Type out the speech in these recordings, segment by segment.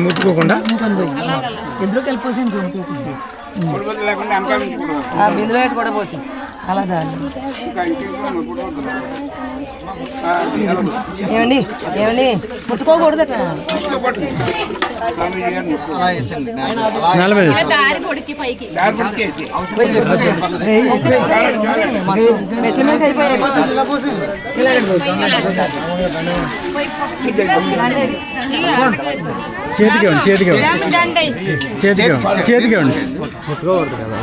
ముట్టుకోకుండా ఇందులోకి వెళ్ళిపోసాను బిందులో పెట్టి కూడా పోసాం అలా సార్. ఏమండి ఏమండి ముట్టుకోకూడదట. మెట్ల మీద అయిపోయి చేతికి చేతికి చేతికి చేతికి ముట్టుకోకూడదు కదా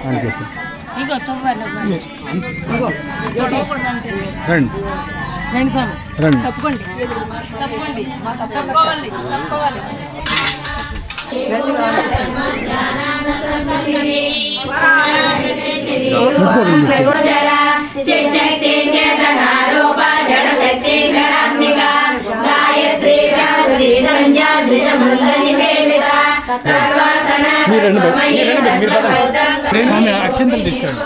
అనిపిస్తుంది. రండి రండి స్వామి రండి. తప్పుకోండి అక్షంతలు తీసుకోండి.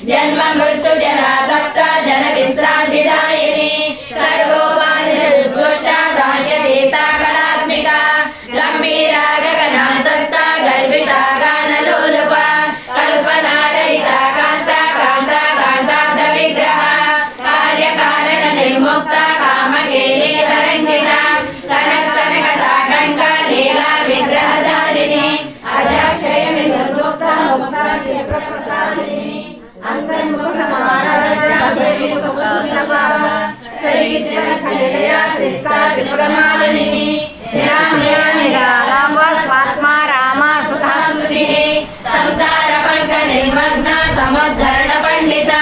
జన్మ మృత్యు జరాదప్త జన విశ్రాంతిదాయిని సర్వోపానిషదుష్ట సాధ్యతేత కళాత్మిక గంభీరా గగనాంతస్థ గర్భిత గానలోలుప కల్పనారహిత కాష్ట కాంత కాంతాబ్ద విగ్రహ కార్యకారణ నిర్ముక్త కామకేళి తరంగిత తనక తాటంక లీలా విగ్రహధారిణి అజాక్షయమి నిర్ముక్త ముక్త ప్రసాదిని స్వాత్మా రామ సుధాస్మృతి సంసార పంక నిర్మగ్న సముద్ధరణ పండిత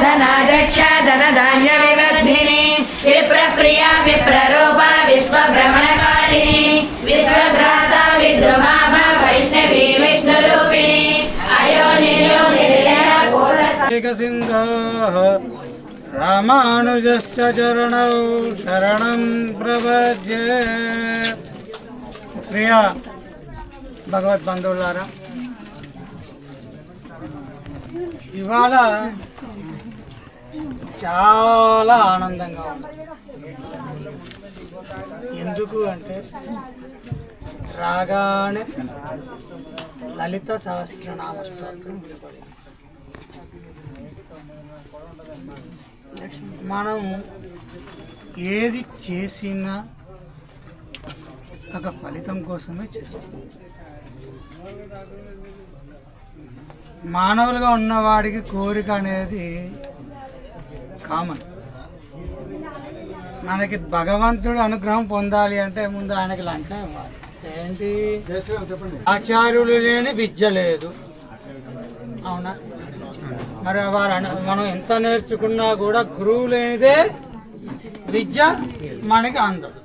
ధనాధ్యక్ష ధనధాన్య వివర్ధిని విప్రప్రియ విప్రరూప విశ్వభ్రమణకారిణి విశ్వద్రాస విద్రుమాభ వైష్ణవి విష్ణురూపిణి సింధో రామానుజశ్చ చరణౌ శరణం ప్రపద్యే. ప్రియ భగవద్బంధువులారా, ఇవాళ చాలా ఆనందంగా ఉంది. ఎందుకు అంటే రాగానే లలిత సహస్రనామ స్తోత్రం వినపడింది. మనం ఏది చేసినా ఒక ఫలితం కోసమే చేస్తాం. మానవులుగా ఉన్నవాడికి కోరిక అనేది కామన్. మనకి భగవంతుడు అనుగ్రహం పొందాలి అంటే ముందు ఆయనకి లంచం ఇవ్వాలి. ఏంటి? ఆచార్యులు లేని విద్య లేదు, అవునా? మరి మనం ఎంత నేర్చుకున్నా కూడా గురువు లేనిదే విద్య మనకి అందదు.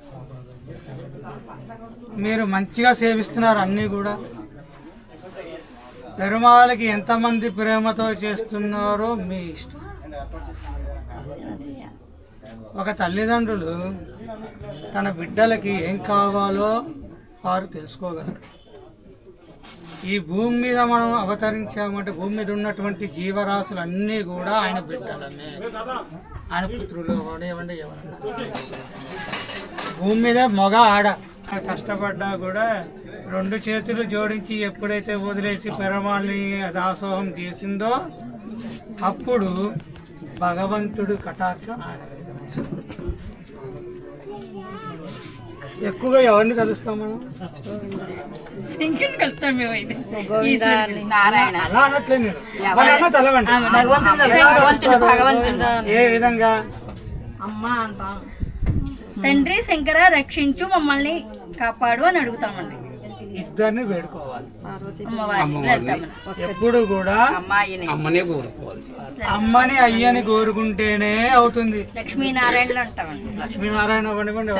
మీరు మంచిగా సేవిస్తున్నారు అన్నీ కూడా. పెరుమాళకి ఎంతమంది ప్రేమతో చేస్తున్నారో మీ ఇష్టం. ఒక తల్లిదండ్రులు తన బిడ్డలకి ఏం కావాలో వారు తెలుసుకోగలరు. ఈ భూమి మీద మనం అవతరించామంటే భూమి మీద ఉన్నటువంటి జీవరాశులు అన్నీ కూడా ఆయన బిడ్డలమే, ఆయన పుత్రులు ఏమంటే ఎవరన్నా. భూమి మీద మగ ఆడ కష్టపడ్డా కూడా రెండు చేతులు జోడించి ఎప్పుడైతే వదిలేసి పెరమాల్ని దాసోహం చేసిందో అప్పుడు భగవంతుడు కటాక్షం ఆయన. ఎక్కువగా ఎవరిని కలుస్తాం మనం? అలా అనట్లేదు. ఏ విధంగా? అమ్మ అంటాం. తండ్రి శంకర రక్షించు మమ్మల్ని కాపాడు అని అడుగుతామండి. ఇద్దరిని వేడుకోవాలి. అమ్మవారిని వెళ్తామని. ఎప్పుడు కూడా అమ్మనే కోరుకోవాలి. అమ్మని అయ్యని కోరుకుంటేనే అవుతుంది. లక్ష్మీనారాయణలు అంటామండి. లక్ష్మీనారాయణ అవ్వనివ్వండి.